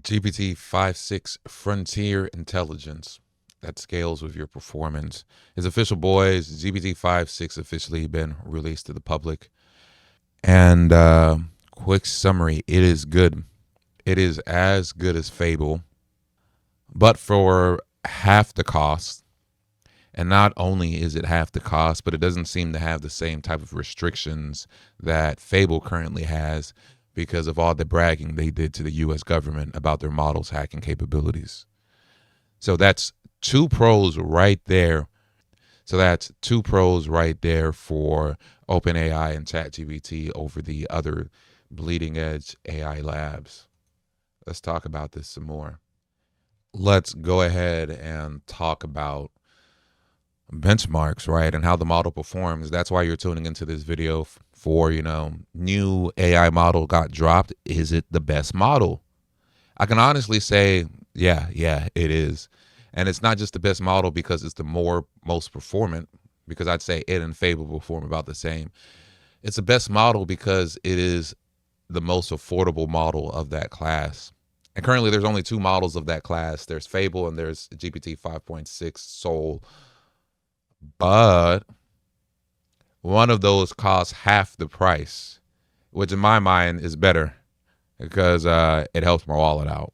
GPT 5.6 Frontier Intelligence that scales with your performance. His official boys, GPT 5.6 officially been released to the public. And quick summary, it is good. It is as good as Fable, but for half the cost. And not only is it half the cost, but it doesn't seem to have the same type of restrictions that Fable currently has because of all the bragging they did to the US government about their models' hacking capabilities. So that's two pros right there. So that's two pros right there for OpenAI and ChatGPT over the other bleeding edge AI labs. Let's talk about this some more. Let's go ahead and talk about benchmarks, right? And how the model performs. That's why you're tuning into this video for, new AI model got dropped. Is it the best model? I can honestly say, yeah, it is. And it's not just the best model because it's the most performant, because I'd say it and Fable perform about the same. It's the best model because it is the most affordable model of that class. And currently there's only two models of that class. There's Fable and there's GPT 5.6 Soul. But one of those costs half the price, which in my mind is better because it helps my wallet out.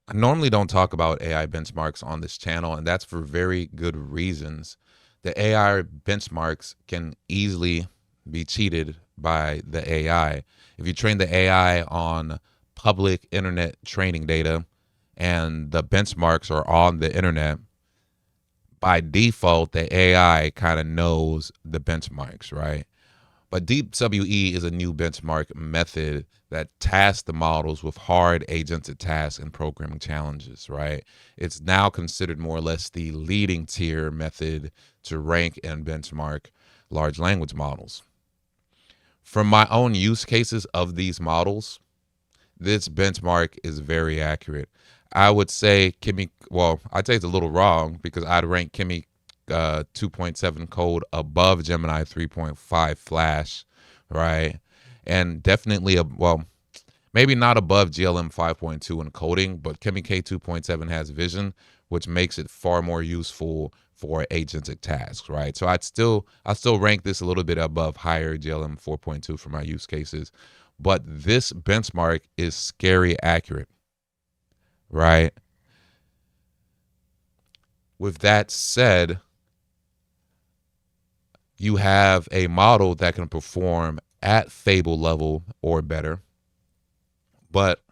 I normally don't talk about AI benchmarks on this channel, and that's for very good reasons. The AI benchmarks can easily be cheated by the AI. If you train the AI on public internet training data and the benchmarks are on the internet, by default, the AI kind of knows the benchmarks, right? But Deep WE is a new benchmark method that tasks the models with hard agentic tasks and programming challenges, right? It's now considered more or less the leading tier method to rank and benchmark large language models. From my own use cases of these models, this benchmark is very accurate. I would say I'd say it's a little wrong because I'd rank Kimi 2.7 code above Gemini 3.5 Flash, right? And definitely, maybe not above GLM 5.2 in coding, but Kimi K 2.7 has vision, which makes it far more useful for agentic tasks, right? So I still rank this a little bit above higher GLM 4.2 for my use cases. But this benchmark is scary accurate, right? With that said, you have a model that can perform at Fable level or better, but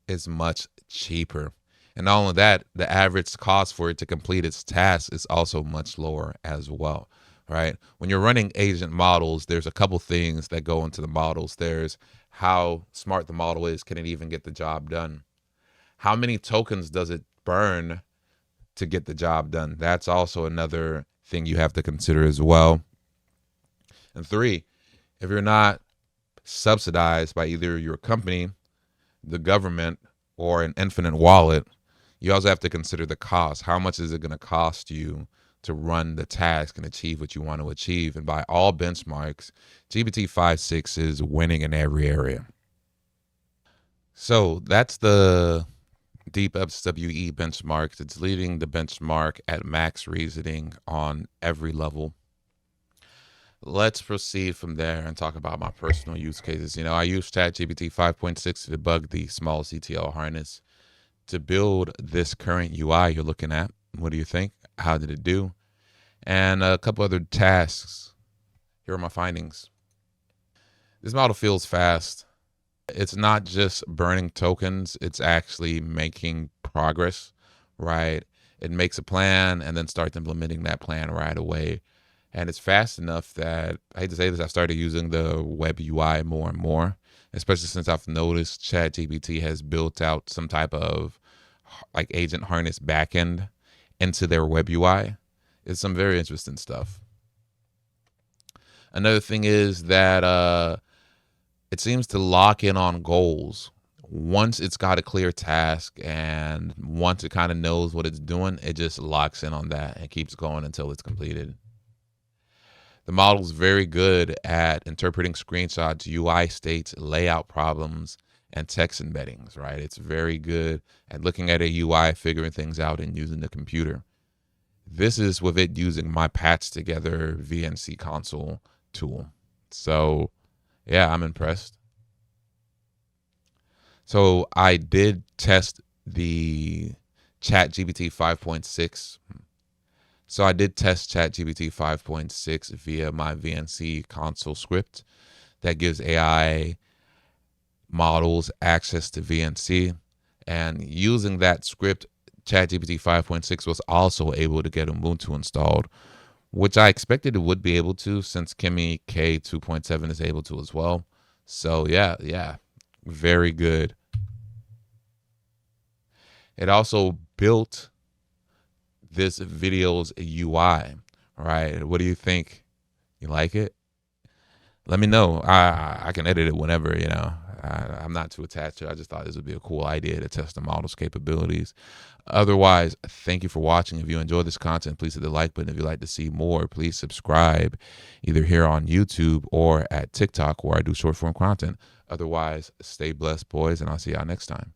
it's much cheaper. And not only that, the average cost for it to complete its task is also much lower as well, right? When you're running agent models, there's a couple things that go into the models. There's how smart the model is. Can it even get the job done? How many tokens does it burn to get the job done? That's also another thing you have to consider as well. And three, if you're not subsidized by either your company, the government, or an infinite wallet, you also have to consider the cost. How much is it going to cost you to run the task and achieve what you want to achieve? And by all benchmarks, GPT 5.6 is winning in every area. So that's the Deep SWE benchmarks. It's leading the benchmark at max reasoning on every level. Let's proceed from there and talk about my personal use cases. I use ChatGPT 5.6 to debug the small CTL harness to build this current UI you're looking at. What do you think? How did it do? And a couple other tasks. Here are my findings. This model feels fast. It's not just burning tokens, it's actually making progress, right? It makes a plan and then starts implementing that plan right away. And it's fast enough that, I hate to say this, I've started using the web UI more and more, especially since I've noticed ChatGPT has built out some type of like agent harness backend into their web UI. It's some very interesting stuff. Another thing is that it seems to lock in on goals. Once it's got a clear task and once it kind of knows what it's doing, it just locks in on that and keeps going until it's completed. The model's very good at interpreting screenshots, UI states, layout problems, and text embeddings, right? It's very good at looking at a UI, figuring things out, and using the computer. This is with it using my patched together VNC console tool. So, yeah, I'm impressed. So, I did test the ChatGPT 5.6. So, I did test ChatGPT 5.6 via my VNC console script that gives AI models access to VNC. And using that script, ChatGPT 5.6 was also able to get Ubuntu installed, which I expected it would be able to since Kimi K 2.7 is able to as well. So yeah, very good. It also built this video's UI. Right? What do you think? You like it? Let me know. I can edit it whenever, I'm not too attached to it. I just thought this would be a cool idea to test the model's capabilities. Otherwise, thank you for watching. If you enjoyed this content, please hit the like button. If you'd like to see more, please subscribe either here on YouTube or at TikTok where I do short form content. Otherwise, stay blessed, boys, and I'll see y'all next time.